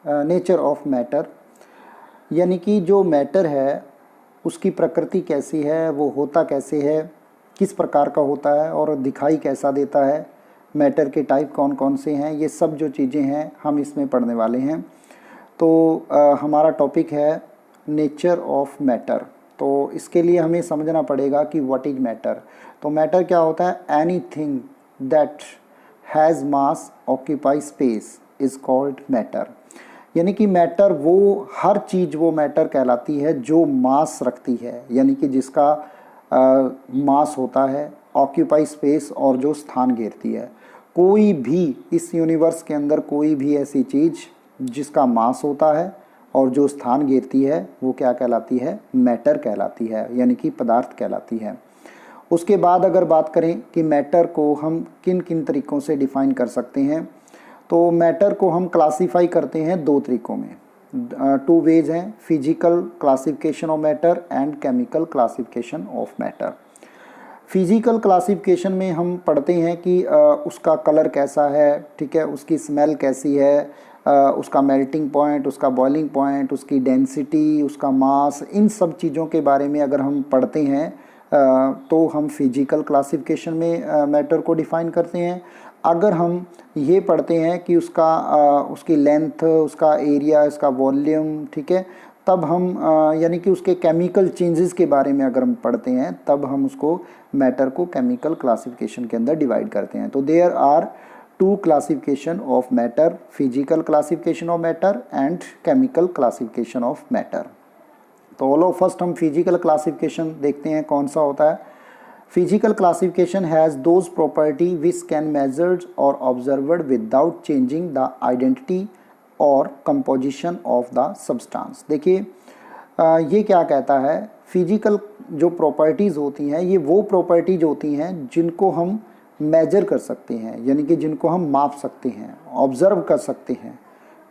Nature of matter, यानी कि जो मैटर है उसकी प्रकृति कैसी है, वो होता कैसे है, किस प्रकार का होता है और दिखाई कैसा देता है, मैटर के टाइप कौन कौन से हैं, ये सब जो चीज़ें हैं हम इसमें पढ़ने वाले हैं। तो हमारा टॉपिक है नेचर ऑफ मैटर। तो इसके लिए हमें समझना पड़ेगा कि व्हाट इज मैटर। तो मैटर क्या होता है? Anything that has mass occupy space is called matter. यानी कि मैटर वो हर चीज़ वो मैटर कहलाती है जो मास रखती है, यानी कि जिसका मास होता है, ऑक्यूपाई स्पेस और जो स्थान घेरती है। कोई भी इस यूनिवर्स के अंदर कोई भी ऐसी चीज़ जिसका मास होता है और जो स्थान घेरती है वो क्या कहलाती है? मैटर कहलाती है, यानी कि पदार्थ कहलाती है। उसके बाद अगर बात करें कि मैटर को हम किन किन तरीक़ों से डिफ़ाइन कर सकते हैं, तो मैटर को हम क्लासीफाई करते हैं दो तरीक़ों में। टू वेज हैं, physical classification of matter and chemical classification of matter. Physical classification में हम पढ़ते हैं कि उसका कलर कैसा है, ठीक है, उसकी स्मेल कैसी है, उसका मेल्टिंग पॉइंट, उसका बॉइलिंग पॉइंट, उसकी डेंसिटी, उसका मास, इन सब चीज़ों के बारे में अगर हम पढ़ते हैं तो हम फिजिकल क्लासिफिकेशन में मैटर को डिफ़ाइन करते हैं। अगर हम ये पढ़ते हैं कि उसकी लेंथ, उसका एरिया, उसका वॉल्यूम, ठीक है, तब हम यानी कि उसके केमिकल चेंजेस के बारे में अगर हम पढ़ते हैं तब हम उसको मैटर को केमिकल क्लासिफिकेशन के अंदर डिवाइड करते हैं। तो there are two classification of matter, physical classification of matter and chemical classification of matter. तो ऑल ऑफ फर्स्ट हम फिजिकल क्लासिफिकेशन देखते हैं कौन सा होता है। Physical classification has those property which can measured और observed without changing the identity और कंपोजिशन ऑफ द सब्सटेंस। देखिए ये क्या कहता है, फिजिकल जो प्रॉपर्टीज़ होती हैं ये वो प्रॉपर्टीज़ होती हैं जिनको हम मेजर कर सकते हैं, यानी कि जिनको हम माप सकते हैं, ऑब्ज़र्व कर सकते हैं,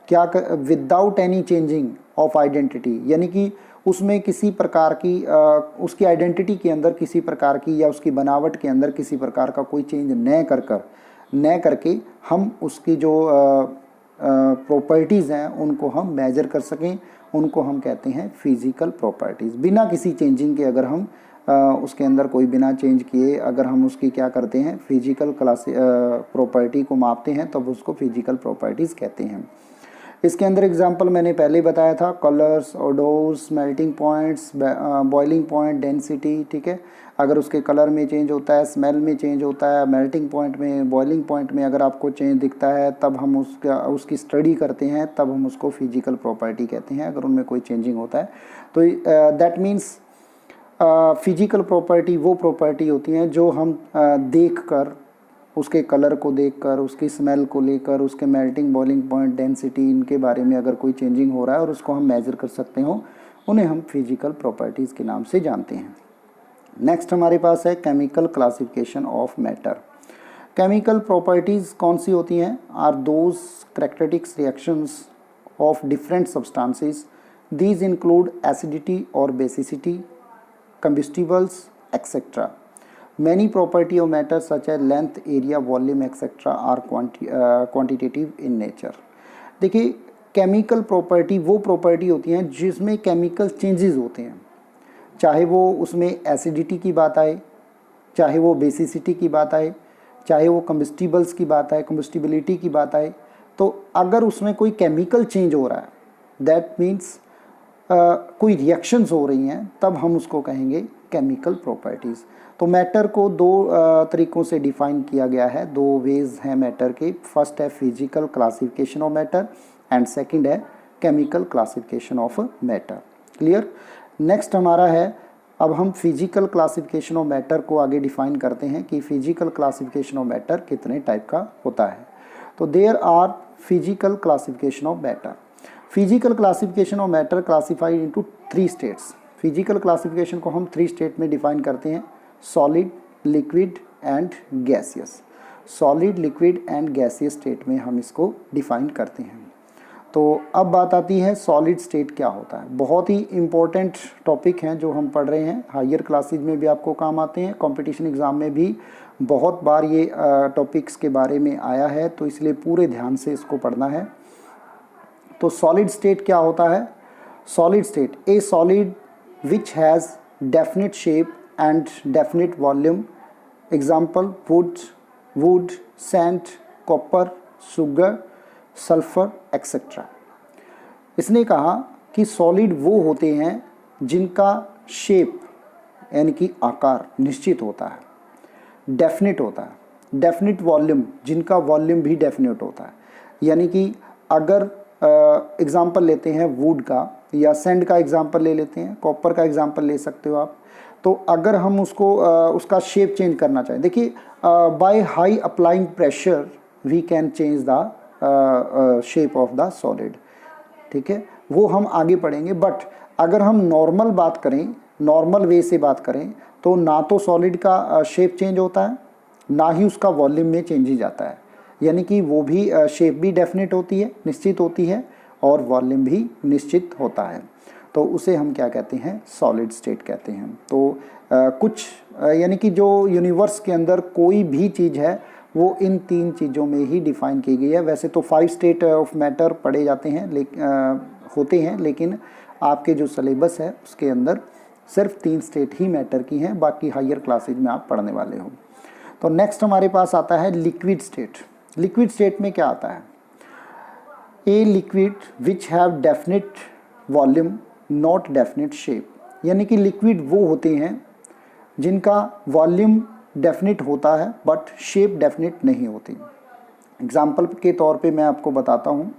क्या without any changing of identity, यानी कि उसमें किसी प्रकार की उसकी आइडेंटिटी के अंदर किसी प्रकार की या उसकी बनावट के अंदर किसी प्रकार का कोई चेंज न करके हम उसकी जो प्रॉपर्टीज़ हैं उनको हम मेजर कर सकें, उनको हम कहते हैं फिजिकल प्रॉपर्टीज़। बिना किसी चेंजिंग के अगर हम उसके अंदर कोई बिना चेंज किए अगर हम उसकी क्या करते हैं, फिजिकल प्रॉपर्टी को मापते हैं तब उसको फिजिकल प्रॉपर्टीज़ कहते हैं। इसके अंदर एग्जांपल मैंने पहले बताया था, colours, ओडोर्स, melting points, boiling point, density, ठीक है। अगर उसके कलर में चेंज होता है, स्मेल में चेंज होता है, मेल्टिंग पॉइंट में, बॉइलिंग पॉइंट में अगर आपको चेंज दिखता है तब हम उसकी स्टडी करते हैं, तब हम उसको फिजिकल प्रॉपर्टी कहते हैं अगर उनमें कोई चेंजिंग होता है। तो दैट मीन्स फिजिकल प्रॉपर्टी वो प्रॉपर्टी होती हैं जो हम देख कर, उसके कलर को देखकर, उसकी स्मेल को लेकर, उसके मेल्टिंग, बॉइलिंग पॉइंट, डेंसिटी, इनके बारे में अगर कोई चेंजिंग हो रहा है और उसको हम मेजर कर सकते हो, उन्हें हम फिजिकल प्रॉपर्टीज़ के नाम से जानते हैं। नेक्स्ट हमारे पास है chemical classification of matter. Chemical properties कौन सी होती हैं? Are those characteristics reactions of different substances. These include acidity और basicity, combustibles, etc. Many property of matter such as length, area, volume, etc. are quantitative in nature. देखिए chemical property वो property होती हैं जिसमें केमिकल चेंजेस होते हैं, चाहे वो उसमें एसिडिटी की बात आए, चाहे वो बेसिसिटी की बात आए, चाहे वो कंबस्टिबल्स की बात आए, कंबस्टिबिलिटी की बात आए। तो अगर उसमें कोई केमिकल चेंज हो रहा है, दैट मीन्स कोई रिएक्शंस हो रही हैं, तब हम उसको कहेंगे केमिकल प्रॉपर्टीज़। तो मैटर को दो तरीक़ों से डिफ़ाइन किया गया है, दो वेज हैं मैटर के। फर्स्ट है physical classification of matter and second है chemical classification of matter. Clear? Next हमारा है, अब हम फिजिकल क्लासिफिकेशन ऑफ मैटर को आगे डिफ़ाइन करते हैं कि फिजिकल क्लासिफिकेशन ऑफ मैटर कितने टाइप का होता है। तो there are physical classification of matter. Physical classification of matter classified into 3 states. Physical classification को हम 3 स्टेट में डिफाइन करते हैं, solid, liquid and gaseous. Solid, liquid and gaseous state में हम इसको डिफाइन करते हैं। तो अब बात आती है सॉलिड स्टेट क्या होता है। बहुत ही इम्पोर्टेंट टॉपिक हैं जो हम पढ़ रहे हैं, हायर क्लासेज में भी आपको काम आते हैं, कंपटीशन एग्ज़ाम में भी बहुत बार ये टॉपिक्स के बारे में आया है, तो इसलिए पूरे ध्यान से इसको पढ़ना है। तो सॉलिड स्टेट क्या होता है? Solid state, A solid which has definite shape and definite volume. Example would, sand, copper, sugar, sulphur etcetera. इसने कहा कि सॉलिड वो होते हैं जिनका शेप यानी कि आकार निश्चित होता है, डेफिनेट होता है, डेफिनेट वॉल्यूम, जिनका वॉल्यूम भी डेफिनेट होता है। यानी कि अगर एग्जाम्पल लेते हैं वुड का या सैंड का एग्जाम्पल ले लेते हैं, कॉपर का एग्जाम्पल ले सकते हो आप। तो अगर हम उसको उसका शेप चेंज करना चाहें, देखिए by high applying pressure we can change the shape of the solid, ठीक है, वो हम आगे पढ़ेंगे। बट अगर हम नॉर्मल बात करें, नॉर्मल वे से बात करें, तो ना तो सॉलिड का शेप चेंज होता है, ना ही उसका वॉल्यूम में चेंज ही जाता है। यानी कि वो भी शेप भी डेफिनेट होती है, निश्चित होती है, और वॉल्यूम भी निश्चित होता है। तो उसे हम क्या कहते हैं? सॉलिड स्टेट कहते हैं। तो कुछ यानी कि जो यूनिवर्स के अंदर कोई भी चीज़ है वो इन 3 चीज़ों में ही डिफाइन की गई है। वैसे तो 5 स्टेट ऑफ मैटर पढ़े जाते हैं होते हैं, लेकिन आपके जो सिलेबस है उसके अंदर सिर्फ 3 स्टेट ही मैटर की हैं, बाकी हायर क्लासेज में आप पढ़ने वाले हो। तो नेक्स्ट हमारे पास आता है लिक्विड स्टेट। लिक्विड स्टेट में क्या आता है? A liquid which have definite volume not definite shape. यानी कि लिक्विड वो होते हैं जिनका वॉल्यूम डेफिनेट होता है बट शेप डेफिनेट नहीं होती। एग्जाम्पल के तौर पे मैं आपको बताता हूँ।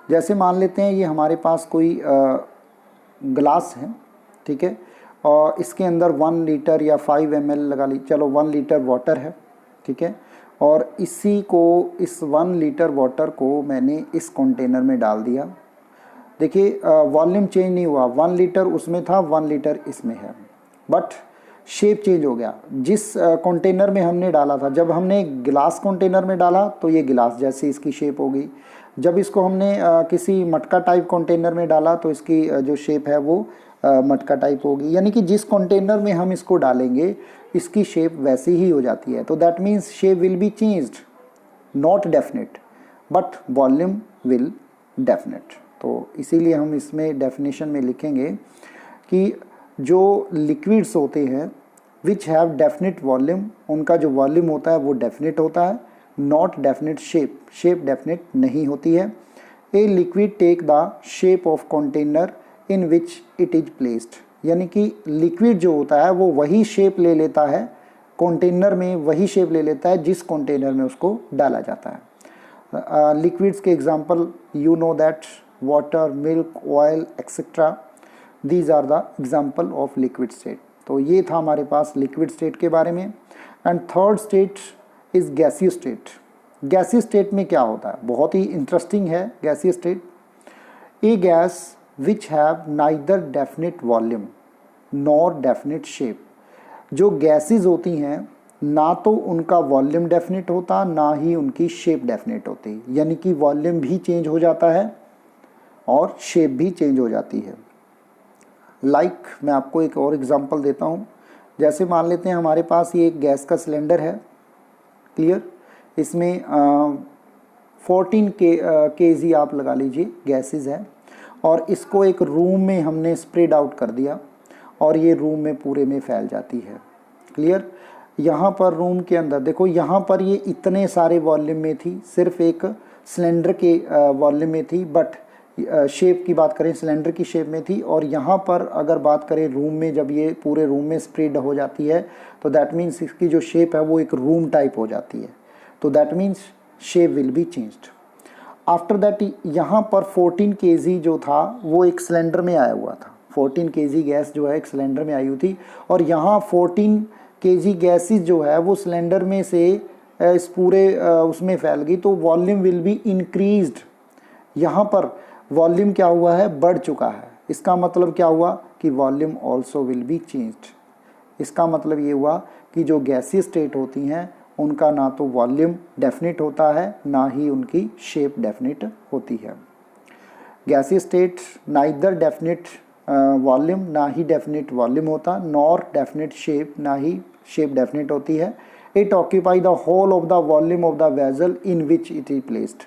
जैसे मान लेते हैं ये हमारे पास कोई ग्लास है, ठीक है, और इसके अंदर 1 लीटर या 5 ml लगा ली, चलो 1 लीटर वाटर है, ठीक है, और इस 1 लीटर वाटर को मैंने इस कंटेनर में डाल दिया। देखिए वॉल्यूम चेंज नहीं हुआ, 1 लीटर उसमें था, 1 लीटर इसमें है, बट शेप चेंज हो गया। जिस कंटेनर में हमने डाला था, जब हमने गिलास कंटेनर में डाला तो ये गिलास जैसी इसकी शेप हो गई। जब इसको हमने किसी मटका टाइप कंटेनर में डाला तो इसकी जो शेप है वो मटका टाइप होगी। यानी कि जिस कंटेनर में हम इसको डालेंगे इसकी शेप वैसी ही हो जाती है। तो that means shape will be changed, not definite, but volume will definite. तो इसीलिए हम इसमें डेफिनेशन में लिखेंगे कि जो लिक्विड्स होते हैं विच हैव डेफिनेट वॉल्यूम, उनका जो वॉल्यूम होता है वो डेफिनेट होता है, not definite shape, shape definite नहीं होती है। A liquid take the shape of container in which it is placed. यानी कि लिक्विड जो होता है वो वही शेप ले लेता है कंटेनर में, वही शेप ले लेता है जिस कंटेनर में उसको डाला जाता है। लिक्विड्स के example you know that water, milk, oil etcetera, these are the example of liquid state. तो ये था हमारे पास लिक्विड स्टेट के बारे में। And third state is gaseous state. Gaseous state में क्या होता है? बहुत ही इंटरेस्टिंग है gaseous state. A gas which have neither definite volume nor definite shape. जो गैसेस होती हैं ना तो उनका वॉल्यूम डेफिनेट होता, ना ही उनकी शेप डेफिनेट होती। यानी कि वॉल्यूम भी चेंज हो जाता है और शेप भी चेंज हो जाती है। मैं आपको एक और एग्जांपल देता हूँ। जैसे मान लेते हैं हमारे पास ये एक गैस का सिलेंडर है, क्लियर, इसमें 14 kg आप लगा लीजिए गैसेस है, और इसको एक रूम में हमने स्प्रेड आउट कर दिया और ये रूम में पूरे में फैल जाती है, क्लियर। यहाँ पर रूम के अंदर देखो, यहाँ पर ये इतने सारे वॉल्यूम में थी, सिर्फ एक सिलेंडर के वॉल्यूम में थी, बट शेप की बात करें सिलेंडर की शेप में थी। और यहाँ पर अगर बात करें रूम में, जब ये पूरे रूम में स्प्रेड हो जाती है तो दैट मीन्स इसकी जो शेप है वो एक रूम टाइप हो जाती है। तो that means shape will be changed. After that यहाँ पर 14 kg जो था वो एक सिलेंडर में आया हुआ था, 14 kg गैस जो है एक सिलेंडर में आई हुई थी, और यहाँ 14 kg गैसेस जो है वो सिलेंडर में से इस पूरे उसमें फैल गई। तो वॉल्यूम विल बी इंक्रीज्ड। यहाँ पर वॉल्यूम क्या हुआ है? बढ़ चुका है। इसका मतलब क्या हुआ कि volume also will be changed. इसका मतलब ये हुआ कि जो गैसीय स्टेट होती हैं उनका ना तो वॉल्यूम डेफिनेट होता है, ना ही उनकी शेप डेफिनेट होती है। गैसीय स्टेट नाइदर डेफिनेट वॉल्यूम, ना ही डेफिनेट वॉल्यूम होता, नॉर डेफिनेट शेप, ना ही शेप डेफिनेट होती है। It occupy the whole of the volume of the vessel in which it is placed.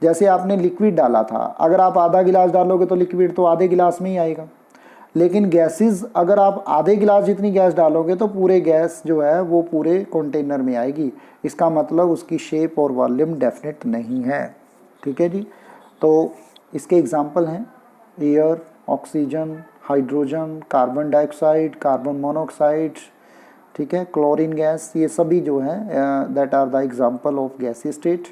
जैसे आपने लिक्विड डाला था, अगर आप आधा गिलास डालोगे तो लिक्विड तो आधे गिलास में ही आएगा, लेकिन गैसेस अगर आप आधे गिलास जितनी गैस डालोगे तो पूरे गैस जो है वो पूरे कंटेनर में आएगी। इसका मतलब उसकी शेप और वॉल्यूम डेफिनेट नहीं है। ठीक है जी। तो इसके एग्जांपल हैं air, oxygen, hydrogen, carbon dioxide, carbon monoxide, ठीक है, क्लोरीन गैस, ये सभी जो है that are the example of गैसीय स्टेट।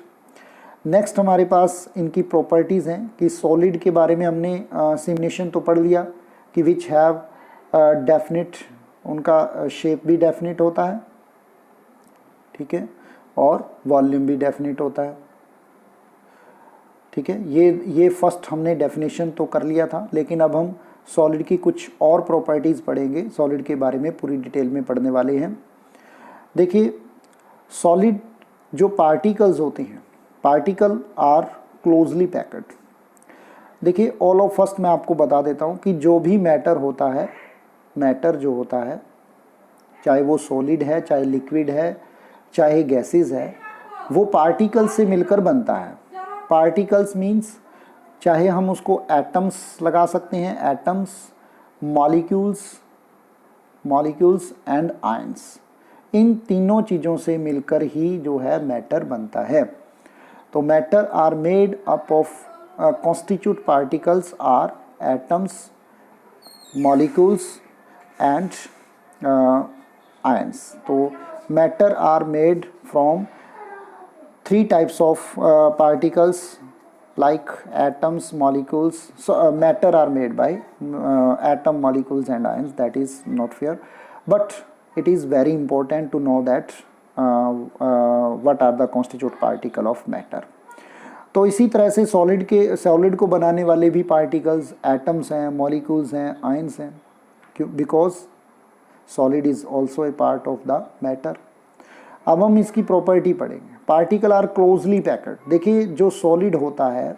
नेक्स्ट हमारे पास इनकी प्रॉपर्टीज़ हैं कि सॉलिड के बारे में हमने सिमुलेशन तो पढ़ लिया कि विच हैव डेफिनिट, उनका शेप भी डेफिनिट होता है, ठीक है, और वॉल्यूम भी डेफिनिट होता है। ठीक है, ये फर्स्ट हमने डेफिनेशन तो कर लिया था, लेकिन अब हम सॉलिड की कुछ और प्रॉपर्टीज़ पढ़ेंगे, सॉलिड के बारे में पूरी डिटेल में पढ़ने वाले हैं। देखिए, सॉलिड जो पार्टिकल्स होते हैं, पार्टिकल आर क्लोजली पैक्ड। देखिए, ऑल ऑफ फर्स्ट मैं आपको बता देता हूँ कि जो भी मैटर होता है, मैटर जो होता है, चाहे वो सॉलिड है, चाहे लिक्विड है, चाहे गैसेस है, वो पार्टिकल से मिलकर बनता है। पार्टिकल्स मीन्स चाहे हम उसको एटम्स लगा सकते हैं, एटम्स, मॉलिक्यूल्स एंड आयंस, इन तीनों चीज़ों से मिलकर ही जो है मैटर बनता है। तो matter are made up of constitute particles are atoms, molecules and ions. तो matter are made from 3 types of particles like atoms, molecules. So matter are made by atom, molecules and ions. That is not fair, but it is very important to know that what are the constituent particle of matter. तो इसी तरह से solid को बनाने वाले भी particles atoms हैं, molecules हैं, आयंस हैं, क्यों? Because solid is also a part of the matter. अब हम इसकी प्रॉपर्टी पढ़ेंगे। Particle are closely packed. देखिए, जो सॉलिड होता है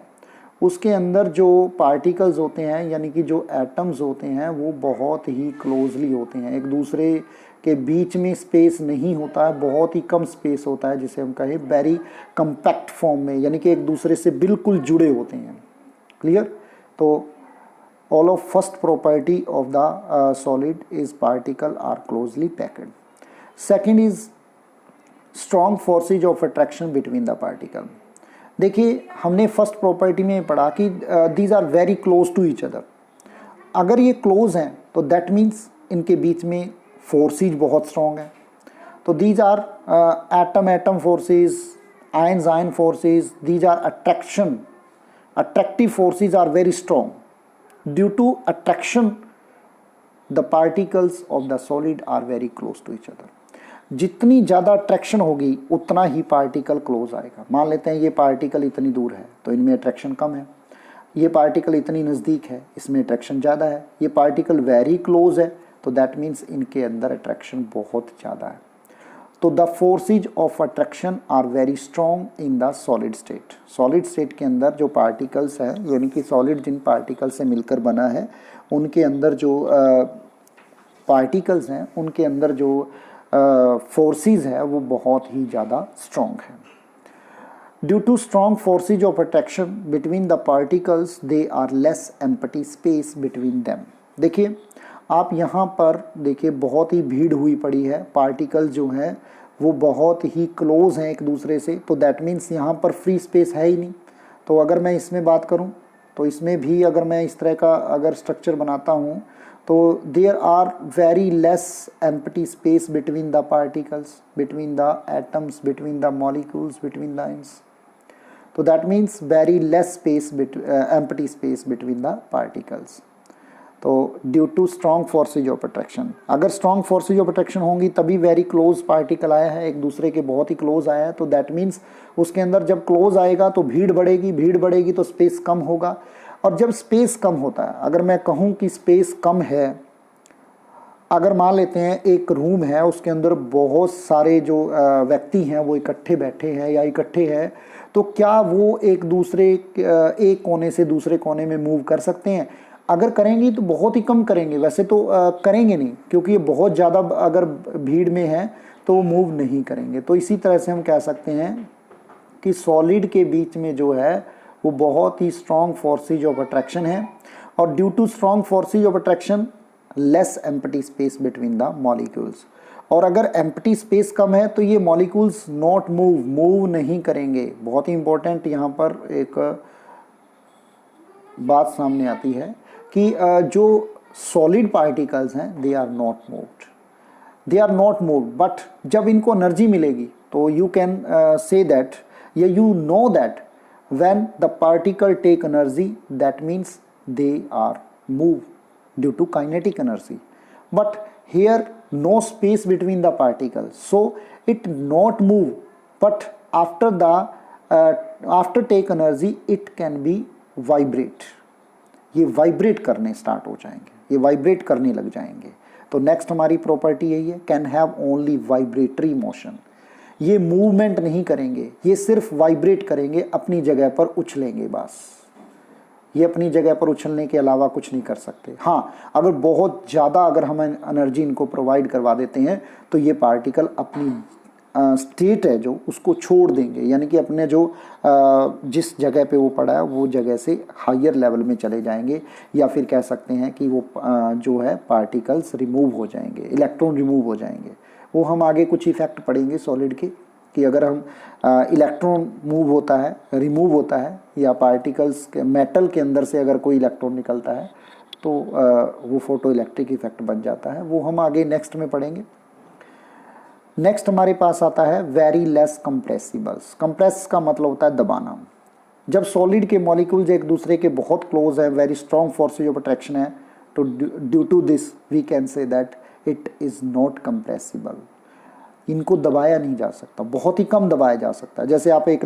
उसके अंदर जो पार्टिकल्स होते हैं, यानी कि जो एटम्स होते हैं, वो बहुत ही क्लोजली होते हैं, एक दूसरे के बीच में स्पेस नहीं होता है, बहुत ही कम स्पेस होता है, जिसे हम कहें वेरी कंपैक्ट फॉर्म में, यानी कि एक दूसरे से बिल्कुल जुड़े होते हैं। क्लियर? तो all of first property of the solid is particle are closely packed. Second is strong forces of attraction between the particle. देखिए, हमने फर्स्ट प्रॉपर्टी में पढ़ा कि these are very close to each other. अगर ये close हैं तो that means इनके बीच में फोर्सेज बहुत स्ट्रॉन्ग है। तो these are atom forces, ion forces, these are attractive forces are very strong. Due to attraction the particles of the solid are very close to each other. जितनी ज़्यादा attraction होगी उतना ही particle close आएगा। मान लेते हैं ये पार्टिकल इतनी दूर है तो इनमें अट्रैक्शन कम है, ये पार्टिकल इतनी नज़दीक है, इसमें अट्रैक्शन ज़्यादा है, ये पार्टिकल वेरी क्लोज है, तो दैट मीन्स इनके अंदर अट्रैक्शन बहुत ज़्यादा है। तो the forces of attraction are very strong in the solid state. Solid state के अंदर जो पार्टिकल्स हैं, यानी कि सॉलिड जिन पार्टिकल से मिलकर बना है, उनके अंदर जो पार्टिकल्स हैं, उनके अंदर जो फोर्सेस है वो बहुत ही ज़्यादा स्ट्रॉन्ग है। Due to strong forces of attraction between the particles, they are less empty space between them. देखिए, आप यहाँ पर देखिए बहुत ही भीड़ हुई पड़ी है, पार्टिकल जो हैं वो बहुत ही क्लोज हैं एक दूसरे से, तो दैट मीन्स यहाँ पर फ्री स्पेस है ही नहीं। तो अगर मैं इसमें बात करूँ तो इसमें भी अगर मैं इस तरह का अगर स्ट्रक्चर बनाता हूँ तो there are very less empty space between the particles, between the atoms, between the molecules, between the ions. तो that means very less space, empty space between the particles. तो due to strong forces of attraction, अगर strong forces of attraction होंगी तभी very close particle आया है, एक दूसरे के बहुत ही क्लोज आया है, तो दैट मीन्स उसके अंदर जब क्लोज आएगा तो भीड़ बढ़ेगी तो स्पेस कम होगा। और जब स्पेस कम होता है, अगर मैं कहूँ कि स्पेस कम है, अगर मान लेते हैं एक रूम है, उसके अंदर बहुत सारे जो व्यक्ति हैं वो इकट्ठे बैठे हैं या इकट्ठे हैं, तो क्या वो एक कोने से दूसरे कोने में मूव कर सकते हैं? अगर करेंगे तो बहुत ही कम करेंगे, वैसे तो करेंगे नहीं, क्योंकि ये बहुत ज़्यादा अगर भीड़ में है तो मूव नहीं करेंगे। तो इसी तरह से हम कह सकते हैं कि सॉलिड के बीच में जो है वो बहुत ही स्ट्रॉन्ग फोर्सेज ऑफ अट्रैक्शन है, और due to strong forces of attraction less empty space between the molecules. और अगर एम्प्टी स्पेस कम है तो ये मॉलिक्यूल्स नॉट मूव नहीं करेंगे। बहुत ही इंपॉर्टेंट यहाँ पर एक बात सामने आती है कि जो सॉलिड पार्टिकल्स हैं they are not moved, but जब इनको एनर्जी मिलेगी तो यू कैन से दैट या you know that when the particle take energy that means they are move due to kinetic energy, but here no space between the particles, so it not move, but after take energy it can be vibrate, ये vibrate करने start हो जाएंगे, ये vibrate करने लग जाएंगे। तो next हमारी प्रॉपर्टी यही है, can have only vibratory motion, ये मूवमेंट नहीं करेंगे, ये सिर्फ वाइब्रेट करेंगे, अपनी जगह पर उछलेंगे बस, ये अपनी जगह पर उछलने के अलावा कुछ नहीं कर सकते। हाँ, अगर बहुत ज़्यादा अगर हम एनर्जी इनको प्रोवाइड करवा देते हैं तो ये पार्टिकल अपनी स्टेट है जो उसको छोड़ देंगे, यानी कि अपने जो जिस जगह पे वो पड़ा है वो जगह से हायर लेवल में चले जाएंगे, या फिर कह सकते हैं कि वो जो है पार्टिकल्स रिमूव हो जाएंगे, इलेक्ट्रॉन रिमूव हो जाएंगे। वो हम आगे कुछ इफ़ेक्ट पढ़ेंगे सॉलिड के कि अगर हम इलेक्ट्रॉन मूव होता है, रिमूव होता है, या पार्टिकल्स के मेटल के अंदर से अगर कोई इलेक्ट्रॉन निकलता है तो वो फोटो इलेक्ट्रिक इफेक्ट बन जाता है, वो हम आगे नेक्स्ट में पढ़ेंगे। नेक्स्ट हमारे पास आता है वेरी लेस कंप्रेसिबल्स। कंप्रेस का मतलब होता है दबाना। जब सॉलिड के मॉलिक्यूल्स एक दूसरे के बहुत क्लोज है, very strong forces of attraction है, तो due to this we can say that it is not compressible, इनको दबाया नहीं जा सकता, बहुत ही कम दबाया जा सकता है। जैसे आप एक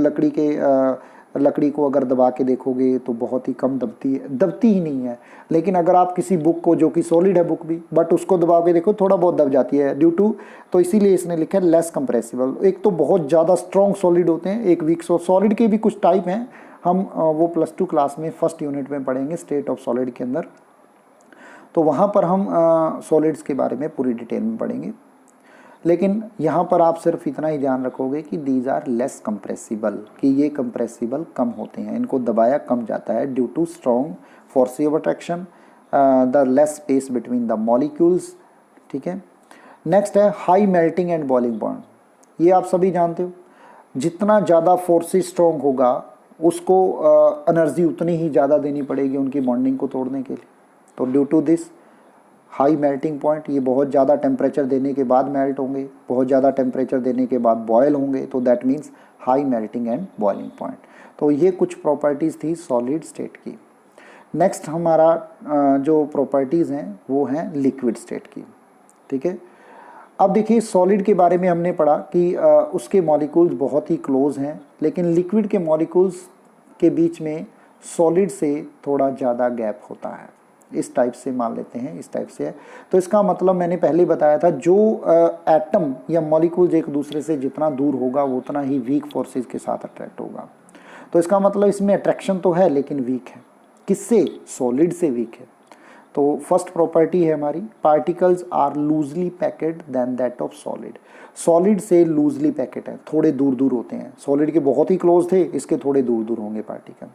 लकड़ी को अगर दबा के देखोगे तो बहुत ही कम दबती ही नहीं है, लेकिन अगर आप किसी बुक को, जो कि सॉलिड है बुक भी, बट उसको दबा के देखो थोड़ा बहुत दब जाती है ड्यू टू, तो इसीलिए इसने लिखा है लेस कंप्रेसिबल। एक तो बहुत ज़्यादा स्ट्रॉन्ग सॉलिड होते हैं, एक वीक सॉलिड के भी कुछ टाइप हैं, हम वो +2 क्लास में फर्स्ट यूनिट में पढ़ेंगे स्टेट ऑफ सॉलिड के अंदर, तो वहाँ पर हम सॉलिड्स के बारे में पूरी डिटेल में पढ़ेंगे। लेकिन यहाँ पर आप सिर्फ इतना ही ध्यान रखोगे कि दीज आर लेस कंप्रेसिबल, कि ये कंप्रेसिबल कम होते हैं, इनको दबाया कम जाता है due to strong force of attraction, the less space between the molecules. ठीक है, नेक्स्ट है high melting and boiling point. ये आप सभी जानते हो, जितना ज़्यादा फोर्सेस स्ट्रॉन्ग होगा उसको एनर्जी उतनी ही ज़्यादा देनी पड़ेगी उनकी बॉन्डिंग को तोड़ने के लिए। तो due to this high melting point, ये बहुत ज़्यादा टेम्परेचर देने के बाद मेल्ट होंगे, बहुत ज़्यादा टेम्परेचर देने के बाद बॉयल होंगे, तो that means high melting and boiling point. तो ये कुछ प्रॉपर्टीज़ थी सॉलिड स्टेट की। नेक्स्ट हमारा जो प्रॉपर्टीज़ हैं वो हैं लिक्विड स्टेट की। ठीक है, अब देखिए सॉलिड के बारे में हमने पढ़ा कि उसके मॉलिक्यूल्स बहुत ही क्लोज हैं, लेकिन लिक्विड के मॉलिक्यूल्स के बीच में सॉलिड से थोड़ा ज़्यादा गैप होता है। इस टाइप से मान लेते हैं, इस टाइप से है। तो इसका मतलब मैंने पहले बताया था, जो एटम या मॉलिक्यूल्स एक दूसरे से जितना दूर होगा वो उतना ही वीक फोर्सेस के साथ अट्रैक्ट होगा। तो इसका मतलब इसमें अट्रैक्शन तो है लेकिन वीक है। किससे? सॉलिड से वीक है। तो फर्स्ट प्रॉपर्टी है हमारी, particles are loosely packed than that of solid. Solid से लूजली पैकेट है, थोड़े दूर दूर होते हैं। सॉलिड के बहुत ही क्लोज थे, इसके थोड़े दूर दूर होंगे पार्टिकल।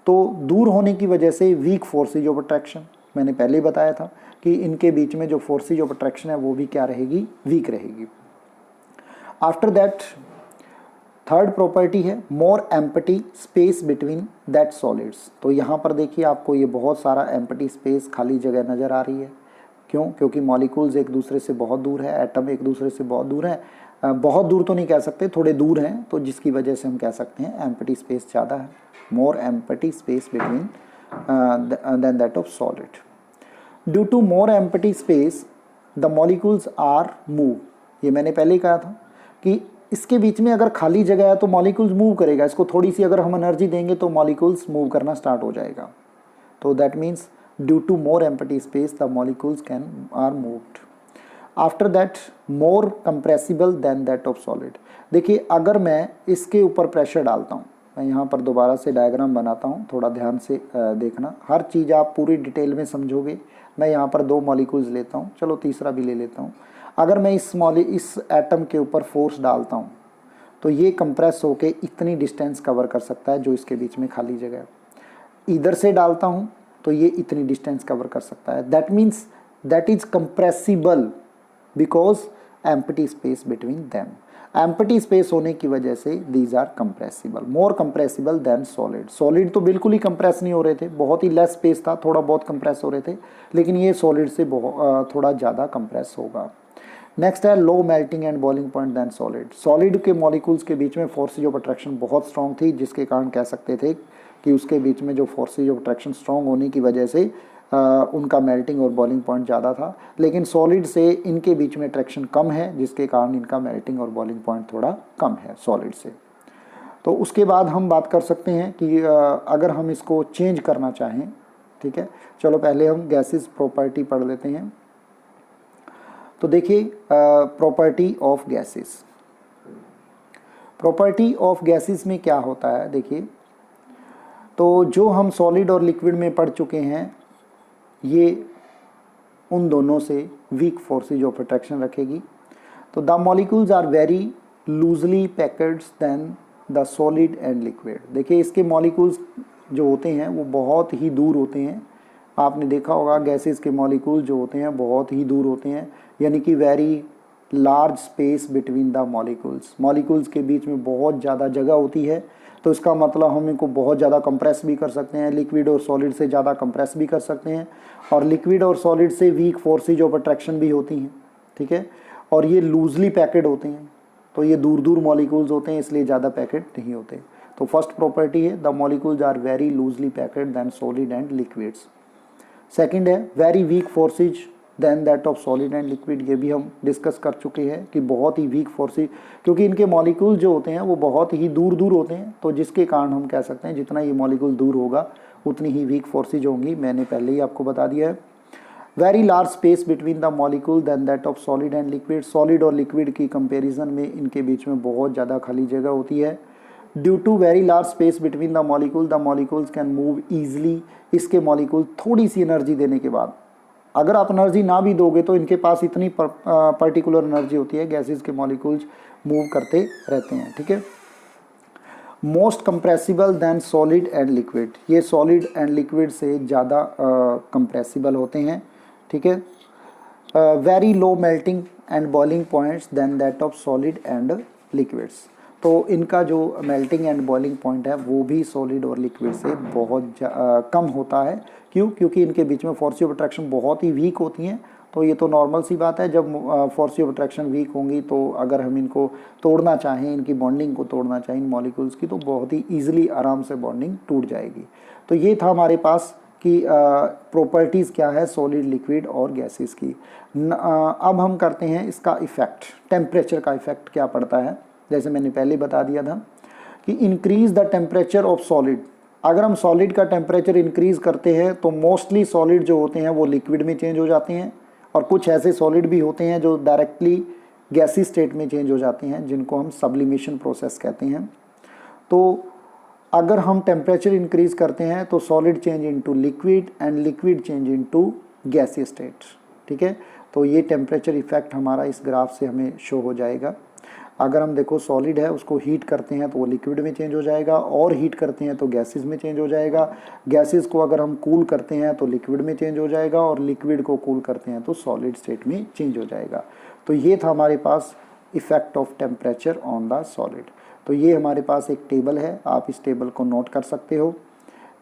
तो दूर होने की वजह से वीक फोर्सेज ऑफ अट्रैक्शन, मैंने पहले ही बताया था कि इनके बीच में जो फोर्सेज ऑफ अट्रैक्शन है वो भी क्या रहेगी? वीक रहेगी। आफ्टर दैट थर्ड प्रॉपर्टी है more empty space between that solids. तो यहाँ पर देखिए आपको ये बहुत सारा एम्प्टी स्पेस, खाली जगह नज़र आ रही है। क्यों? क्योंकि मॉलिक्यूल्स एक दूसरे से बहुत दूर है, एटम एक दूसरे से बहुत दूर है। बहुत दूर तो नहीं कह सकते, थोड़े दूर हैं, तो जिसकी वजह से हम कह सकते हैं एम्प्टी स्पेस ज़्यादा है, more empty space between than that of solid. Due to more empty space the molecules are move. ये मैंने पहले ही कहा था कि इसके बीच में अगर खाली जगह है तो मॉलिक्यूल्स मूव करेगा, इसको थोड़ी सी अगर हम एनर्जी देंगे तो मॉलिक्यूल्स मूव करना स्टार्ट हो जाएगा। तो that means due to more empty space the molecules can are moved. After that more compressible than that of solid. देखिए अगर मैं इसके ऊपर प्रेशर डालता हूँ, मैं यहाँ पर दोबारा से डायग्राम बनाता हूँ, थोड़ा ध्यान से देखना, हर चीज़ आप पूरी डिटेल में समझोगे। मैं यहाँ पर 2 मॉलिक्यूल्स लेता हूँ, चलो तीसरा भी ले लेता हूँ। अगर मैं इस एटम के ऊपर फोर्स डालता हूँ तो ये कंप्रेस होके इतनी डिस्टेंस कवर कर सकता है जो इसके बीच में खाली जगह है। इधर से डालता हूँ तो ये इतनी डिस्टेंस कवर कर सकता है। That means that is compressible because empty space between them. Empty space होने की वजह से these are compressible, more compressible than solid. Solid तो बिल्कुल ही कंप्रेस नहीं हो रहे थे, बहुत ही लेस स्पेस था, थोड़ा बहुत कंप्रेस हो रहे थे, लेकिन ये सॉलिड से थोड़ा ज़्यादा कंप्रेस होगा। नेक्स्ट है low melting and boiling point than solid. Solid के मॉलिक्यूल्स के बीच में फोर्सेज ऑफ अट्रैक्शन बहुत स्ट्रॉन्ग थी, जिसके कारण कह सकते थे कि उसके बीच में जो फोर्सेज ऑफ अट्रैक्शन स्ट्रॉन्ग होने की वजह से उनका मेल्टिंग और बॉइलिंग पॉइंट ज़्यादा था। लेकिन सॉलिड से इनके बीच में अट्रैक्शन कम है, जिसके कारण इनका मेल्टिंग और बॉइलिंग पॉइंट थोड़ा कम है सॉलिड से। तो उसके बाद हम बात कर सकते हैं कि अगर हम इसको चेंज करना चाहें, ठीक है, चलो पहले हम गैसेस प्रॉपर्टी पढ़ लेते हैं। तो देखिए property of gases, property of gases में क्या होता है, देखिए तो जो हम सॉलिड और लिक्विड में पढ़ चुके हैं, ये उन दोनों से वीक फोर्सेज ऑफ अट्रैक्शन रखेगी। तो the molecules are very loosely packed than the solid and liquid. देखिए इसके मॉलिक्यूल्स जो होते हैं वो बहुत ही दूर होते हैं। आपने देखा होगा गैसेस के मॉलिक्यूल जो होते हैं बहुत ही दूर होते हैं, यानी कि very large space between the molecules. Molecules के बीच में बहुत ज़्यादा जगह होती है, तो इसका मतलब हम इनको बहुत ज़्यादा कंप्रेस भी कर सकते हैं, लिक्विड और सॉलिड से ज़्यादा कंप्रेस भी कर सकते हैं, और लिक्विड और सॉलिड से वीक फोर्सेज ऑफ अट्रैक्शन भी होती हैं, ठीक है। और ये लूजली पैकेड होते हैं, तो ये दूर दूर मॉलिक्यूल्स होते हैं, इसलिए ज़्यादा पैकेड नहीं होते। तो फर्स्ट प्रॉपर्टी है the molecules are very loosely packed than solid and liquids. Second है very weak forces than that of solid and liquid. ये भी हम डिस्कस कर चुके हैं कि बहुत ही वीक फोर्सेज, क्योंकि इनके मॉलिक्यूल जो होते हैं वो बहुत ही दूर दूर होते हैं, तो जिसके कारण हम कह सकते हैं जितना ये मॉलिक्यूल दूर होगा उतनी ही वीक फोर्सेज होंगी। मैंने पहले ही आपको बता दिया है। Very large space between the molecule than that of solid and liquid. Solid और लिक्विड की कंपेरिजन में इनके बीच में बहुत ज़्यादा खाली जगह होती है। Due to very large space between the molecules can move easily. इसके मॉलिक्यूल थोड़ी सी एनर्जी देने के बाद, अगर आप एनर्जी ना भी दोगे तो इनके पास इतनी पर्टिकुलर एनर्जी होती है, गैसेस के मॉलिक्यूल्स मूव करते रहते हैं, ठीक है। Most compressible than solid and liquid. ये सॉलिड एंड लिक्विड से ज़्यादा कंप्रेसिबल होते हैं, ठीक है। Very low melting and boiling points than that of solid and liquids. तो इनका जो मेल्टिंग एंड बॉइलिंग पॉइंट है वो भी सॉलिड और लिक्विड से बहुत कम होता है। क्यों? क्योंकि इनके बीच में फोर्स ऑफ अट्रैक्शन बहुत ही वीक होती हैं। तो ये तो नॉर्मल सी बात है, जब फोर्स ऑफ अट्रैक्शन वीक होंगी तो अगर हम इनको तोड़ना चाहें, इनकी बॉन्डिंग को तोड़ना चाहें इन मॉलिक्यूल्स की, तो बहुत ही ईजिली आराम से बॉन्डिंग टूट जाएगी। तो ये था हमारे पास कि प्रॉपर्टीज़ क्या है सॉलिड, लिक्विड और गैसेस की। अब हम करते हैं इसका इफ़ेक्ट, टेम्परेचर का इफ़ेक्ट क्या पड़ता है। जैसे मैंने पहले बता दिया था कि increase the temperature of solid. अगर हम सॉलिड का टेम्परेचर इंक्रीज़ करते हैं तो मोस्टली सॉलिड जो होते हैं वो लिक्विड में चेंज हो जाते हैं, और कुछ ऐसे सॉलिड भी होते हैं जो डायरेक्टली गैसी स्टेट में चेंज हो जाते हैं, जिनको हम सब्लिमेशन प्रोसेस कहते हैं। तो अगर हम टेम्परेचर इंक्रीज़ करते हैं तो solid change into liquid and liquid change into gaseous state, ठीक है। तो ये टेम्परेचर इफेक्ट हमारा इस ग्राफ से हमें शो हो जाएगा। अगर हम देखो सॉलिड है उसको हीट करते हैं तो वो लिक्विड में चेंज हो जाएगा, और हीट करते हैं तो गैसेस में चेंज हो जाएगा। गैसेस को अगर हम कूल करते हैं तो लिक्विड में चेंज हो जाएगा, और लिक्विड को कूल करते हैं तो सॉलिड स्टेट में चेंज हो जाएगा। तो ये था हमारे पास effect of temperature on the solid. तो ये हमारे पास एक टेबल है, आप इस टेबल को नोट कर सकते हो।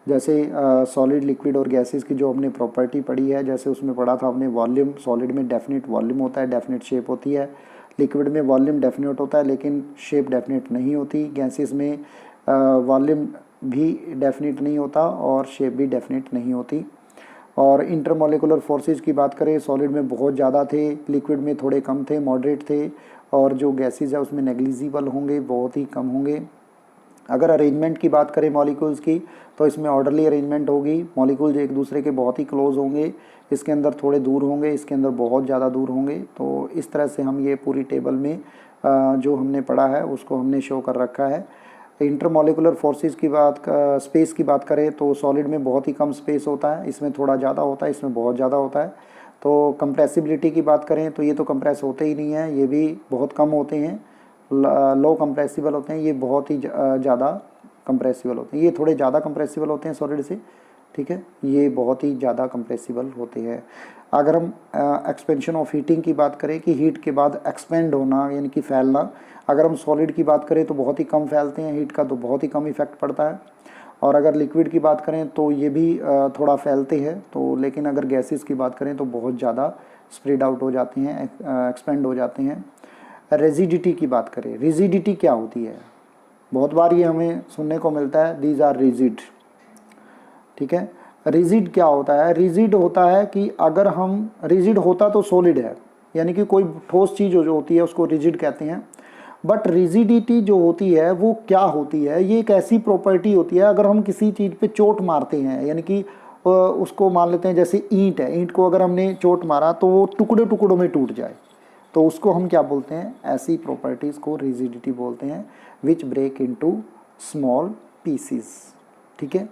जैसे सॉलिड, लिक्विड और गैसेस की जो हमने प्रॉपर्टी पढ़ी है, जैसे उसमें पढ़ा था हमने वॉल्यूम। सॉलिड में डेफिनेट वॉल्यूम होता है, डेफिनेट शेप होती है। लिक्विड में वॉल्यूम डेफिनेट होता है लेकिन शेप डेफिनेट नहीं होती। गैसेस में वॉल्यूम भी डेफिनेट नहीं होता और शेप भी डेफिनेट नहीं होती। और इंटरमॉलिकुलर फोर्सेज की बात करें, सॉलिड में बहुत ज़्यादा थे, लिक्विड में थोड़े कम थे, मॉडरेट थे, और जो गैसेज है उसमें नेग्लिजिबल होंगे, बहुत ही कम होंगे। अगर अरेंजमेंट की बात करें मॉलिक्यूल्स की, तो इसमें ऑर्डरली अरेंजमेंट होगी। मॉलिक्यूल्स एक दूसरे के बहुत ही क्लोज होंगे, इसके अंदर थोड़े दूर होंगे, इसके अंदर बहुत ज़्यादा दूर होंगे। तो इस तरह से हम ये पूरी टेबल में जो हमने पढ़ा है उसको हमने शो कर रखा है। इंटरमॉलिकुलर फोर्सेस की बात, स्पेस की बात करें तो सॉलिड में बहुत ही कम स्पेस होता है, इसमें थोड़ा ज़्यादा होता है, इसमें बहुत ज़्यादा होता है। तो कंप्रेसिबिलिटी की बात करें तो ये तो कंप्रेस होते ही नहीं है, ये भी बहुत कम होते हैं। लो कंप्रेसिबल होते हैं, ये बहुत ही ज़्यादा कंप्रेसिबल होते हैं। ये थोड़े ज़्यादा कंप्रेसिबल होते हैं सॉलिड से, ठीक है, ये बहुत ही ज़्यादा कंप्रेसिबल होते हैं। अगर हम एक्सपेंशन ऑफ हीटिंग की बात करें कि हीट के बाद एक्सपेंड होना यानी कि फैलना, अगर हम सॉलिड की बात करें तो बहुत ही कम फैलते हैं हीट का, तो बहुत ही कम इफेक्ट पड़ता है। और अगर लिक्विड की बात करें तो ये भी थोड़ा फैलते हैं, तो लेकिन अगर गैसेस की बात करें तो बहुत ज़्यादा स्प्रेड आउट हो जाती हैं, एक्सपेंड हो जाते हैं। रेजिडिटी की बात करें, रिजिडिटी क्या होती है, बहुत बार ये हमें सुनने को मिलता है, दीज आर रिजिड, ठीक है। रिजिड क्या होता है, रिजिड होता है कि अगर हम, रिजिड होता तो सॉलिड है, यानी कि कोई ठोस चीज़ जो होती है उसको रिजिड कहते हैं। बट रिजिडिटी जो होती है वो क्या होती है, ये एक ऐसी प्रॉपर्टी होती है, अगर हम किसी चीज़ पे चोट मारते हैं, यानी कि उसको मान लेते हैं जैसे ईंट है, ईंट को अगर हमने चोट मारा तो वो टुकड़े टुकड़ों में टूट जाए, तो उसको हम क्या बोलते हैं, ऐसी प्रॉपर्टीज़ को रिजिडिटी बोलते हैं, which break into small pieces, ठीक है।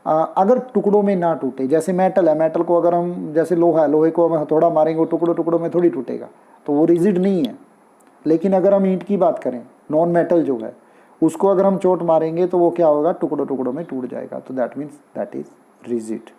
अगर टुकड़ों में ना टूटे, जैसे मेटल है, मेटल को अगर हम, जैसे लोहा है, लोहे को हम हथौड़ा मारेंगे वो टुकड़ों टुकड़ों में थोड़ी टूटेगा, तो वो रिजिड नहीं है। लेकिन अगर हम ईंट की बात करें, नॉन मेटल जो है, उसको अगर हम चोट मारेंगे तो वो क्या होगा, टुकड़ों टुकड़ों में टूट जाएगा, तो that means that is rigid.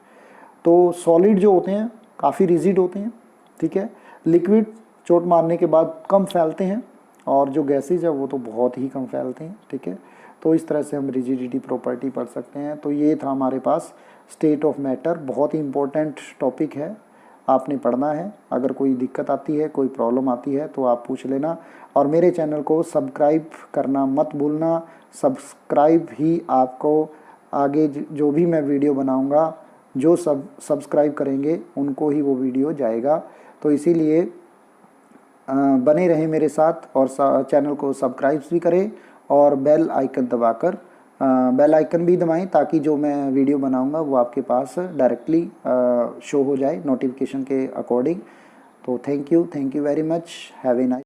तो सॉलिड जो होते हैं काफ़ी रिजिड होते हैं, ठीक है। लिक्विड चोट मारने के बाद कम फैलते हैं, और जो गैसेज है वो तो बहुत ही कम फैलते हैं, ठीक है। तो इस तरह से हम रिजिडिटी प्रॉपर्टी पढ़ सकते हैं। तो ये था हमारे पास स्टेट ऑफ मैटर, बहुत ही इम्पोर्टेंट टॉपिक है, आपने पढ़ना है। अगर कोई दिक्कत आती है, कोई प्रॉब्लम आती है तो आप पूछ लेना, और मेरे चैनल को सब्सक्राइब करना मत भूलना। सब्सक्राइब ही आपको आगे जो भी मैं वीडियो बनाऊंगा, जो सब्सक्राइब करेंगे उनको ही वो वीडियो जाएगा। तो इसीलिए बने रहें मेरे साथ, और चैनल को सब्सक्राइब भी करें, और बेल आइकन दबाकर बेल आइकन भी दबाएं, ताकि जो मैं वीडियो बनाऊंगा वो आपके पास डायरेक्टली शो हो जाए नोटिफिकेशन के अकॉर्डिंग। तो thank you very much, have a nice.